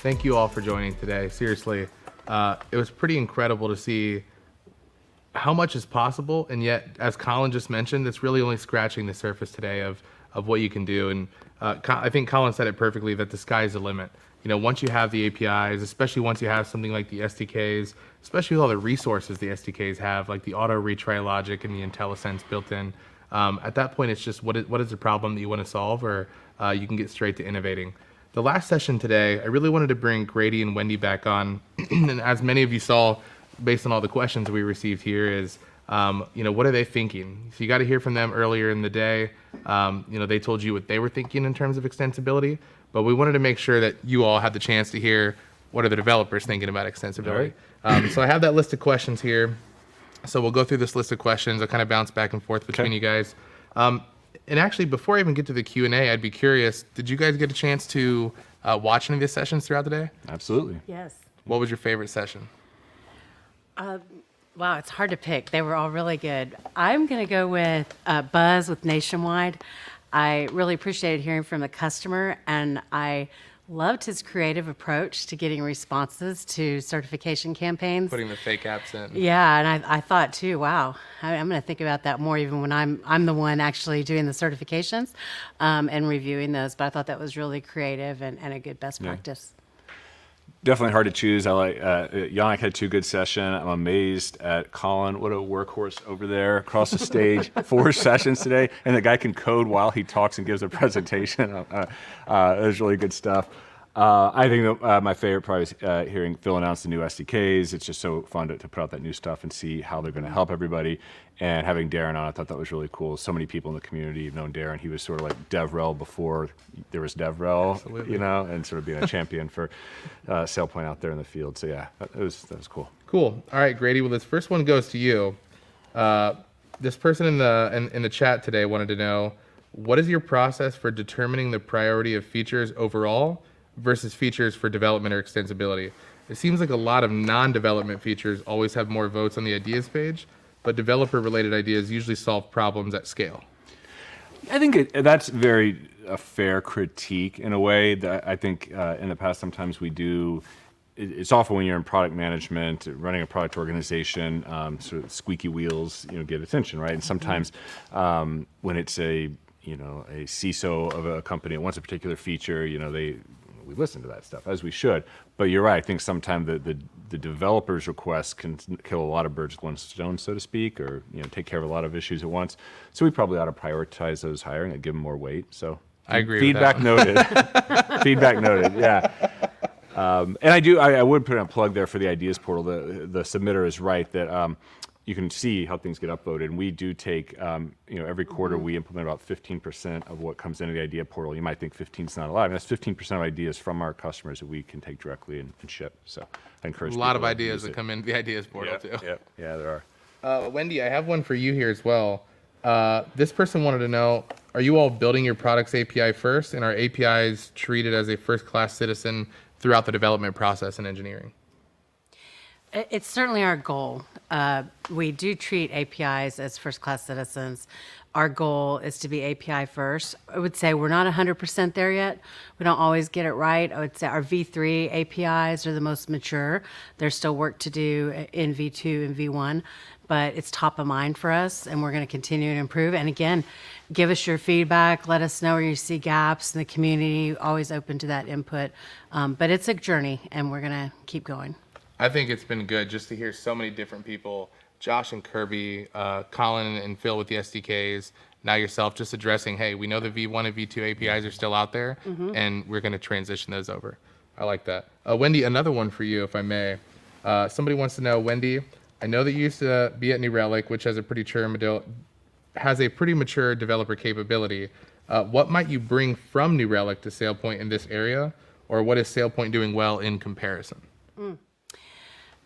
Thank you all for joining today. Seriously, it was pretty incredible to see how much is possible, and yet, as Colin just mentioned, it's really only scratching the surface today of what you can do. And I think Colin said it perfectly, that the sky's the limit. You know, once you have the APIs, especially once you have something like the SDKs, especially with all the resources the SDKs have, like the auto retry logic and the IntelliSense built in, at that point, it's just what is the problem that you want to solve, or you can get straight to innovating. The last session today, I really wanted to bring Grady and Wendy back on. And as many of you saw, based on all the questions we received here, is, what are they thinking? So you got to hear from them earlier in the day. They told you what they were thinking in terms of extensibility, but we wanted to make sure that you all had the chance to hear what are the developers thinking about extensibility. Right. So I have that list of questions here. So we'll go through this list of questions. I'll kind of bounce back and forth between you guys. And actually, before I even get to the Q&A, I'd be curious, did you guys get a chance to watch any of these sessions throughout the day? Absolutely. Yes. What was your favorite session? Wow, it's hard to pick. They were all really good. I'm going to go with Buzz with Nationwide. I really appreciated hearing from the customer, and I loved his creative approach to getting responses to certification campaigns. Putting the fake apps in. Yeah, and I thought too, wow, I'm going to think about that more even when I'm the one actually doing the certifications and reviewing those. But I thought that was really creative and a good best practice. Definitely hard to choose. I like Yannick had 2 good sessions. I'm amazed at Colin. What a workhorse over there across the stage. 4 sessions today, and the guy can code while he talks and gives a presentation. It was really good stuff. I think my favorite probably is hearing Phil announce the new SDKs. It's just so fun to put out that new stuff and see how they're going to help everybody. And having Darren on, I thought that was really cool. So many people in the community have known Darren. He was sort of like DevRel before there was DevRel, Absolutely. and sort of being a champion for SailPoint out there in the field. So yeah, that was cool. Cool. All right, Grady. Well, this first one goes to you. This person in the chat today wanted to know, what is your process for determining the priority of features overall versus features for development or extensibility? It seems like a lot of non-development features always have more votes on the ideas page, but developer-related ideas usually solve problems at scale. I think that's very a fair critique in a way. That I think in the past sometimes we do. It's awful when you're in product management, running a product organization, sort of squeaky wheels, get attention, right? And sometimes when it's a CISO of a company that wants a particular feature, we listen to that stuff, as we should. But you're right. I think sometimes the developer's requests can kill a lot of birds with one stone, so to speak, or take care of a lot of issues at once. So we probably ought to prioritize those higher and give them more weight. So I agree. Feedback with that. Noted. Feedback noted. Yeah. And I would put in a plug there for the ideas portal. The submitter is right that you can see how things get upvoted. And we do take, every quarter we implement about 15% of what comes into the idea portal. You might think 15 is not a lot. I mean, that's 15% of ideas from our customers that we can take directly and ship. So I encourage a lot of people to ideas use that it. come into the ideas portal too. Yeah, there are. Wendy, I have one for you here as well. This person wanted to know, are you all building your product's API first, and are APIs treated as a first-class citizen throughout the development process in engineering? It's certainly our goal. We do treat APIs as first-class citizens. Our goal is to be API first. I would say we're not 100% there yet. We don't always get it right. I would say our V3 APIs are the most mature. There's still work to do in V2 and V1, but it's top of mind for us, and we're going to continue to improve. And again, give us your feedback. Let us know where you see gaps in the community. Always open to that input. But it's a journey, and we're going to keep going. I think it's been good just to hear so many different people, Josh and Kirby, Colin and Phil with the SDKs, now yourself, just addressing, hey, we know the V1 and V2 APIs are still out there, and we're going to transition those over. I like that. Wendy, another one for you, if I may. Somebody wants to know, Wendy, I know that you used to be at New Relic, which has a pretty mature developer capability. What might you bring from New Relic to SailPoint in this area, or what is SailPoint doing well in comparison?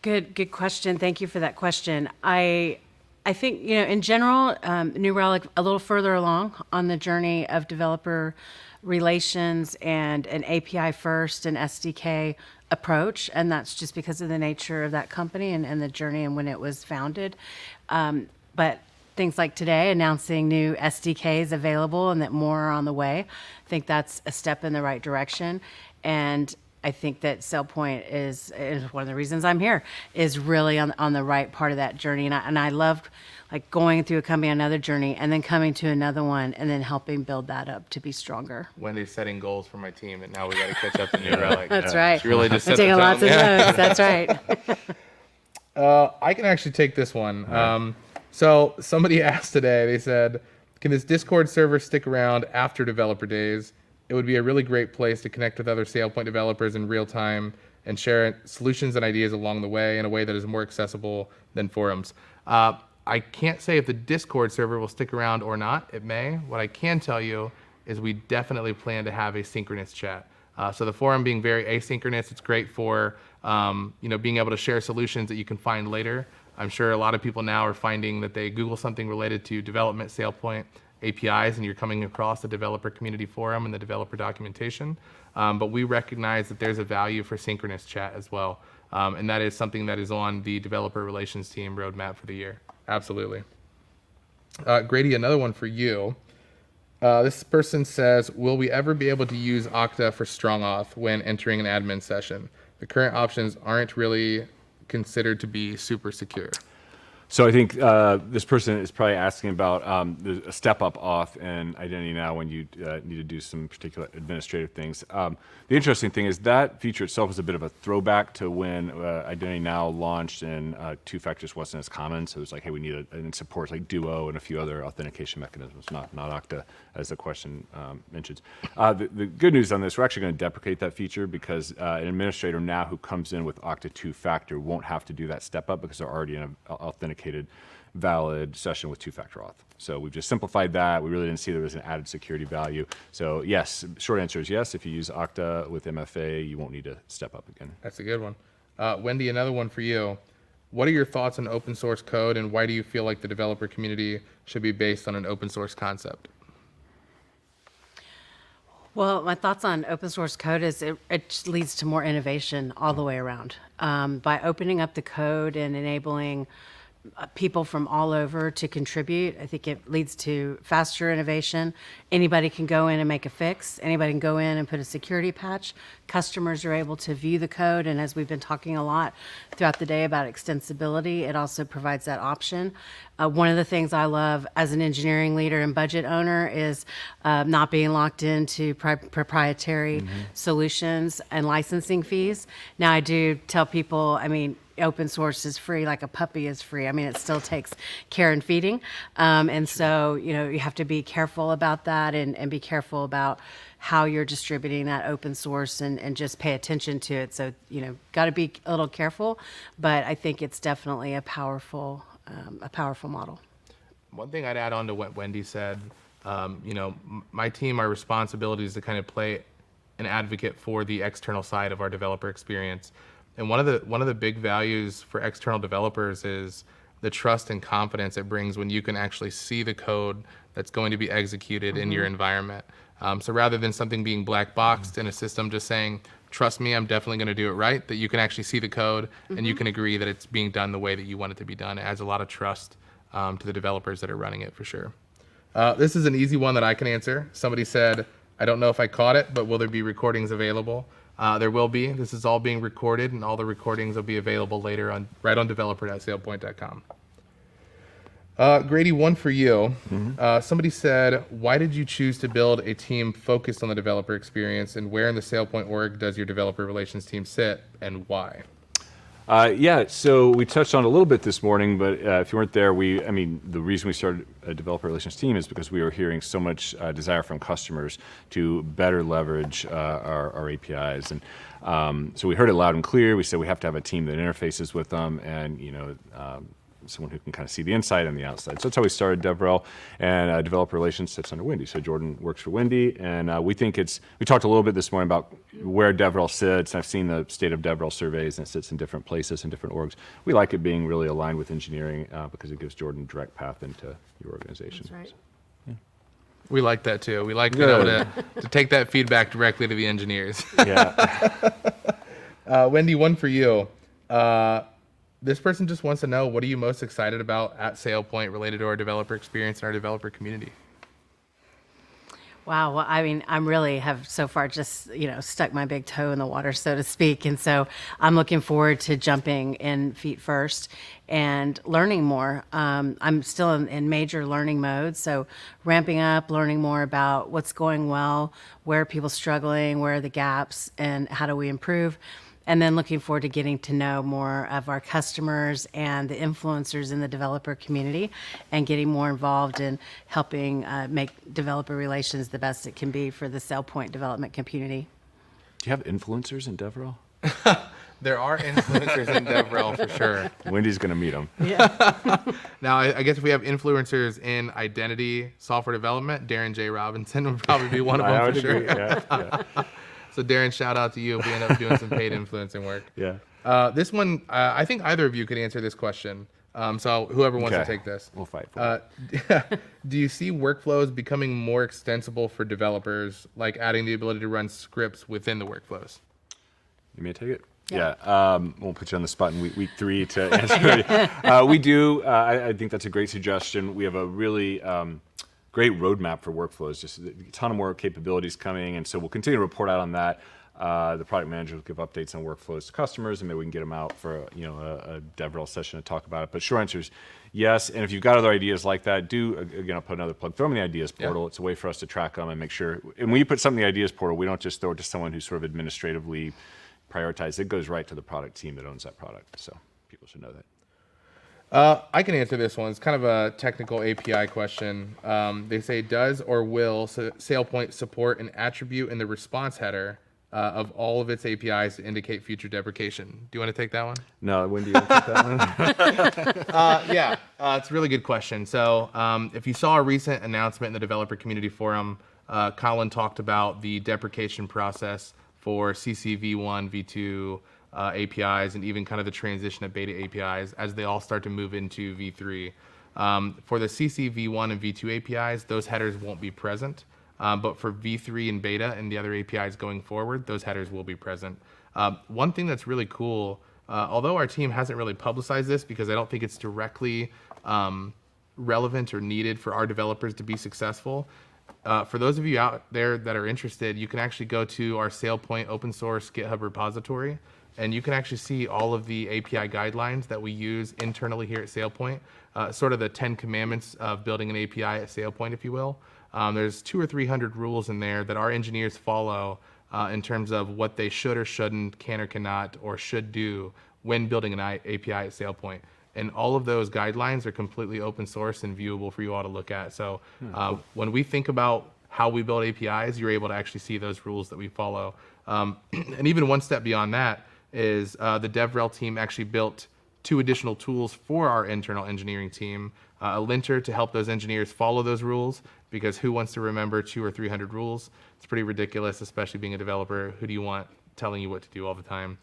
Good question. Thank you for that question. I think, in general, New Relic a little further along on the journey of developer relations and an API first and SDK approach, and that's just because of the nature of that company and the journey and when it was founded. But things like today, announcing new SDKs available and that more are on the way, I think that's a step in the right direction. And I think that SailPoint is one of the reasons I'm here, is really on the right part of that journey. And I love like going through a company, another journey, and then coming to another one, and then helping build that up to be stronger. Wendy's setting goals for my team, and now we got to catch up to New Relic. That's right. She really just I'm set the taking tone. lots of notes. That's right. I can actually take this one. So somebody asked today, they said, can this Discord server stick around after developer days? It would be a really great place to connect with other SailPoint developers in real time and share solutions and ideas along the way in a way that is more accessible than forums. I can't say if the Discord server will stick around or not. It may. What I can tell you is we definitely plan to have a synchronous chat. So the forum being very asynchronous, it's great for being able to share solutions that you can find later. I'm sure a lot of people now are finding that they Google something related to development, SailPoint, APIs, and you're coming across the developer community forum and the developer documentation. But we recognize that there's a value for synchronous chat as well. And that is something that is on the developer relations team roadmap for the year. Absolutely. Grady, another one for you. This person says, will we ever be able to use Okta for strong auth when entering an admin session? The current options aren't really considered to be super secure. So I think this person is probably asking about a step-up auth in IdentityNow when you need to do some particular administrative things. The interesting thing is that feature itself is a bit of a throwback to when IdentityNow launched and two-factor just wasn't as common. So it was like, hey, we need and it supports like Duo and a few other authentication mechanisms, not Okta, as the question mentions. The good news on this, we're actually going to deprecate that feature because an administrator now who comes in with Okta two-factor won't have to do that step-up because they're already in an authenticated valid session with two-factor auth. So we've just simplified that. We really didn't see there was an added security value. So yes, short answer is yes. If you use Okta with MFA, you won't need to step up again. That's a good one. Wendy, another one for you. What are your thoughts on open source code, and why do you feel like the developer community should be based on an open source concept? Well, my thoughts on open source code is it just leads to more innovation all the way around. By opening up the code and enabling people from all over to contribute, I think it leads to faster innovation. Anybody can go in and make a fix. Anybody can go in and put a security patch. Customers are able to view the code, and as we've been talking a lot throughout the day about extensibility, it also provides that option. One of the things I love as an engineering leader and budget owner is not being locked into proprietary solutions and licensing fees. Now, I do tell people, open source is free, like a puppy is free. It still takes care and feeding. And so, you have to be careful about that and be careful about how you're distributing that open source and just pay attention to it. So, got to be a little careful, but I think it's definitely a powerful model. One thing I'd add on to what Wendy said, my team, our responsibility is to kind of play an advocate for the external side of our developer experience. And one of the big values for external developers is the trust and confidence it brings when you can actually see the code that's going to be executed in your environment. So rather than something being black boxed in a system just saying, trust me, I'm definitely going to do it right, that you can actually see the code and you can agree that it's being done the way that you want it to be done. It adds a lot of trust to the developers that are running it for sure. This is an easy one that I can answer. Somebody said, I don't know if I caught it, but will there be recordings available? There will be. This is all being recorded, and all the recordings will be available later right on developer.sailpoint.com. Grady, one for you. Somebody said, why did you choose to build a team focused on the developer experience, and where in the SailPoint org does your developer relations team sit, and why? So we touched on it a little bit this morning, but if you weren't there, the reason we started a developer relations team is because we were hearing so much desire from customers to better leverage our APIs. And so we heard it loud and clear. We said we have to have a team that interfaces with them and, someone who can kind of see the inside and the outside. So that's how we started DevRel, and developer relations sits under Wendy. So Jordan works for Wendy, and we talked a little bit this morning about where DevRel sits. I've seen the state of DevRel surveys, and it sits in different places and different orgs. We like it being really aligned with engineering because it gives Jordan a direct path into your organization. That's right. So, We like that too. We like being able to take that feedback directly to the engineers. yeah. Wendy, one for you. This person just wants to know, what are you most excited about at SailPoint related to our developer experience and our developer community? Wow. Well, I mean, I'm really have so far just, stuck my big toe in the water, so to speak. And so I'm looking forward to jumping in feet first and learning more. I'm still in major learning mode. So ramping up, learning more about what's going well, where are people struggling, where are the gaps, and how do we improve. And then looking forward to getting to know more of our customers and the influencers in the developer community and getting more involved in helping make developer relations the best it can be for the SailPoint development community. Do you have influencers in DevRel? There are influencers in DevRel for sure. Wendy's going to meet them. Yeah. Now, I guess if we have influencers in identity software development, Darren J. Robinson would probably be one of I them would for sure. agree. Yeah. So Darren, shout out to you if we end up doing some paid influencing work. Yeah. This one, I think either of you could answer this question. So whoever wants to Okay. take this. We'll fight for it. Do you see workflows becoming more extensible for developers, like adding the ability to run scripts within the workflows? You may take it. Yeah. We'll put you on the spot in week 3 to answer. We do. I think that's a great suggestion. We have a really great roadmap for workflows. Just a ton of more capabilities coming, and so we'll continue to report out on that. The product manager will give updates on workflows to customers, and maybe we can get them out for a DevRel session to talk about it. But short answer is yes. And if you've got other ideas like that, I'll put another plug. Throw them in the ideas portal. Yeah. It's a way for us to track them and make sure. And when you put something in the ideas portal, we don't just throw it to someone who's sort of administratively prioritized. It goes right to the product team that owns that product. So people should know that. I can answer this one. It's kind of a technical API question. They say, does or will SailPoint support an attribute in the response header of all of its APIs to indicate future deprecation? Do you want to take that one? No, Wendy, you want to take that one? Yeah, it's a really good question. So if you saw a recent announcement in the developer community forum, Colin talked about the deprecation process for CC v1, v2 APIs, and even kind of the transition of beta APIs as they all start to move into v3. For the CC v1 and v2 APIs, those headers won't be present. But for v3 and beta and the other APIs going forward, those headers will be present. One thing that's really cool, although our team hasn't really publicized this because I don't think it's directly relevant or needed for our developers to be successful, for those of you out there that are interested, you can actually go to our SailPoint open source GitHub repository, and you can actually see all of the API guidelines that we use internally here at SailPoint, sort of the 10 commandments of building an API at SailPoint, if you will. There's 200 or 300 rules in there that our engineers follow in terms of what they should or shouldn't, can or cannot, or should do when building an API at SailPoint. And all of those guidelines are completely open source and viewable for you all to look at. So when we think about how we build APIs, you're able to actually see those rules that we follow. And even one step beyond that is the DevRel team actually built 2 additional tools for our internal engineering team, a linter to help those engineers follow those rules, because who wants to remember 200 or 300 rules? It's pretty ridiculous, especially being a developer. Who do you want telling you what to do all the time?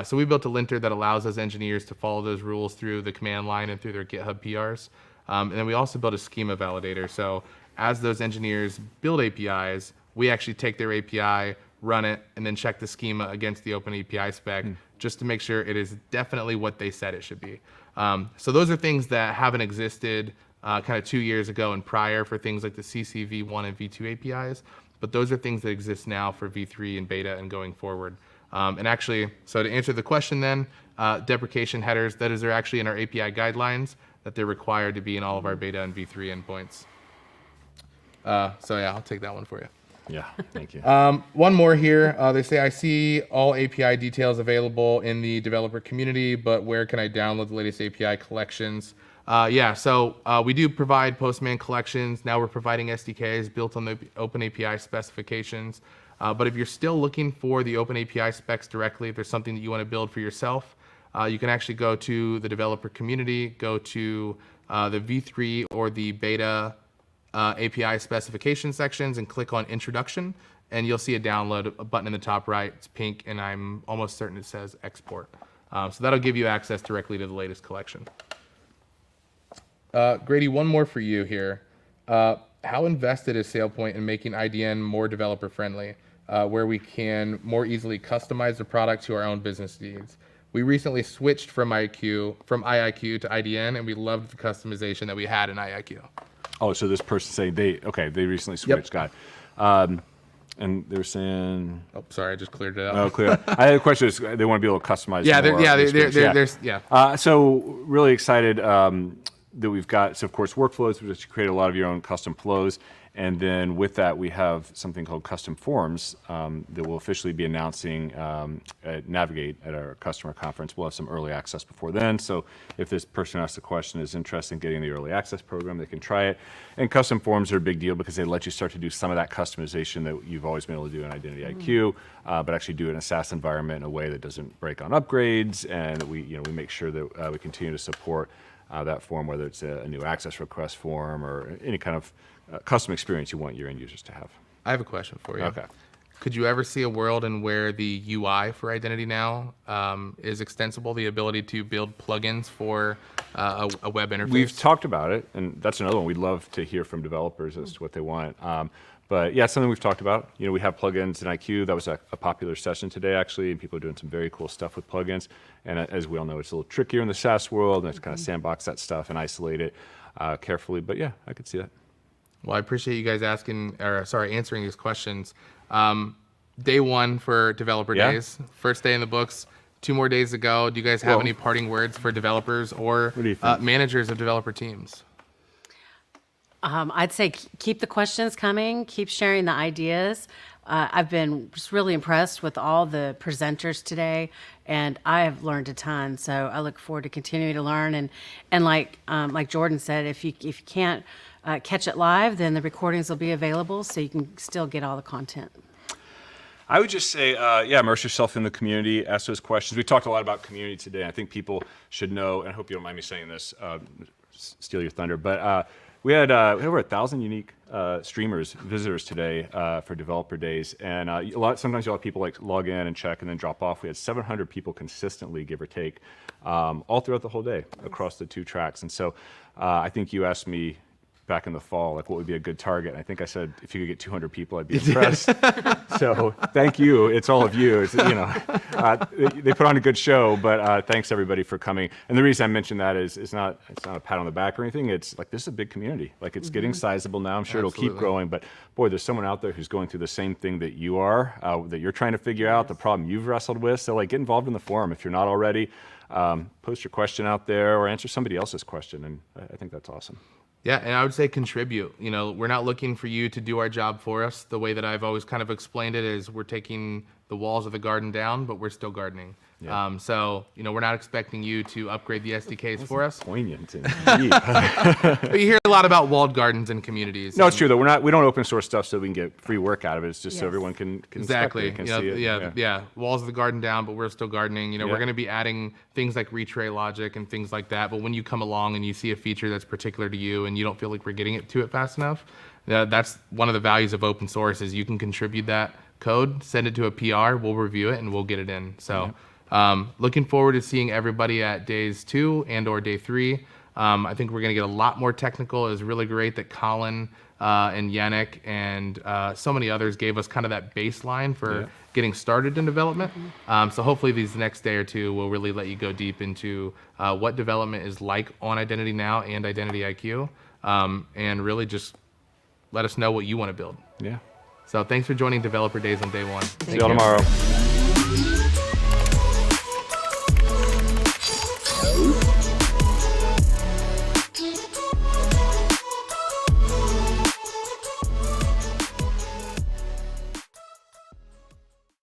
So we built a linter that allows those engineers to follow those rules through the command line and through their GitHub PRs. And then we also built a schema validator. So as those engineers build APIs, we actually take their API, run it, and then check the schema against the open API spec just to make sure it is definitely what they said it should be. So those are things that haven't existed kind of 2 years ago and prior for things like the CC v1 and v2 APIs, but those are things that exist now for v3 and beta and going forward. And actually, so to answer the question then, deprecation headers, that is, are actually in our API guidelines that they're required to be in all of our beta and v3 endpoints. So yeah, I'll take that one for you. Yeah, thank you. One more here. They say, I see all API details available in the developer community, but where can I download the latest API collections? So we do provide Postman collections. Now we're providing SDKs built on the Open API specifications. But if you're still looking for the Open API specs directly, if there's something that you want to build for yourself, you can actually go to the developer community, go to the v3 or the beta API specification sections and click on Introduction, and you'll see a download button in the top right. It's pink, and I'm almost certain it says Export. So that'll give you access directly to the latest collection. Grady, one more for you here. How invested is SailPoint in making IDN more developer friendly, where we can more easily customize the product to our own business needs? We recently switched from IIQ to IDN, and we loved the customization that we had in IIQ. Oh, so this person saying they recently switched. Got it. And they were saying, Oh, sorry, I just cleared it out. oh, clear. I had a question. Is they want to be able to customize. Yeah, more there's So really excited that we've got, so of course, workflows, which you create a lot of your own custom flows. And then with that, we have something called custom forms that we'll officially be announcing at Navigate at our customer conference. We'll have some early access before then. So if this person asks a question is interested in getting the early access program, they can try it. And custom forms are a big deal because they let you start to do some of that customization that you've always been able to do in IdentityIQ, but actually do it in a SaaS environment in a way that doesn't break on upgrades, and that we make sure that we continue to support that form, whether it's a new access request form or any kind of custom experience you want your end users to have. I have a question for you. Okay. Could you ever see a world in where the UI for IdentityNow is extensible, the ability to build plugins for a web interface? We've talked about it, and that's another one. We'd love to hear from developers as to what they want. But yeah, it's something we've talked about. We have plugins in IQ. That was a popular session today, actually, and people are doing some very cool stuff with plugins. And as we all know, it's a little trickier in the SaaS world, and it's kind of sandbox that stuff and isolate it carefully. But yeah, I could see that. Well, I appreciate you guys answering these questions. Day one for Developer Yeah. Days, first day in the books, 2 more days to go. Do you guys have Well, any parting words for developers or What do you think? managers of developer teams? I'd say keep the questions coming, keep sharing the ideas. I've been just really impressed with all the presenters today, and I have learned a ton. So I look forward to continuing to learn. And like Jordan said, if you can't catch it live, then the recordings will be available, so you can still get all the content. I would just say, immerse yourself in the community, ask those questions. We talked a lot about community today. I think people should know, and I hope you don't mind me saying this, steal your thunder, but we had over 1,000 unique streamers, visitors today for Developer Days, and sometimes you'll have people like log in and check and then drop off. We had 700 people consistently, give or take, all throughout the whole day across the 2 tracks. And so I think you asked me back in the fall, like what would be a good target. And I think I said, if you could get 200 people, I'd be impressed. So thank you. It's all of you. It's, they put on a good show, but thanks everybody for coming. And the reason I mentioned that is it's not a pat on the back or anything. It's like, this is a big community. Like it's getting sizable now. I'm sure it'll keep growing, but boy, there's someone out there who's going through the same thing that you are, that you're trying to figure out, the problem you've wrestled with. So like get involved in the forum if you're not already. Post your question out there or answer somebody else's question. And I think that's awesome. Yeah, and I would say contribute. We're not looking for you to do our job for us. The way that I've always kind of explained it is we're taking the walls of the garden down, but we're still gardening. Yeah. So, we're not expecting you to upgrade the SDKs for us. Poignant and deep. But you hear a lot about walled gardens in communities. No, it's true though. We don't open source stuff so we can get free work out of it. It's just so everyone can Exactly. inspect it, can see it. Yeah. Walls of the garden down, but we're still gardening. We're Yeah. going to be adding things like retray logic and things like that. But when you come along and you see a feature that's particular to you and you don't feel like we're getting it to it fast enough, that's one of the values of open source is you can contribute that code, send it to a PR, we'll review it, and we'll get it in. So looking forward to seeing everybody at days 2 and or day 3. I think we're going to get a lot more technical. It was really great that Colin and Yannick and so many others gave us kind of that baseline for getting started in development. So hopefully these next day or 2 will really let you go deep into what development is like on IdentityNow and IdentityIQ, and really just let us know what you want to build. Yeah. So thanks for joining Developer Days on day 1. See y'all tomorrow.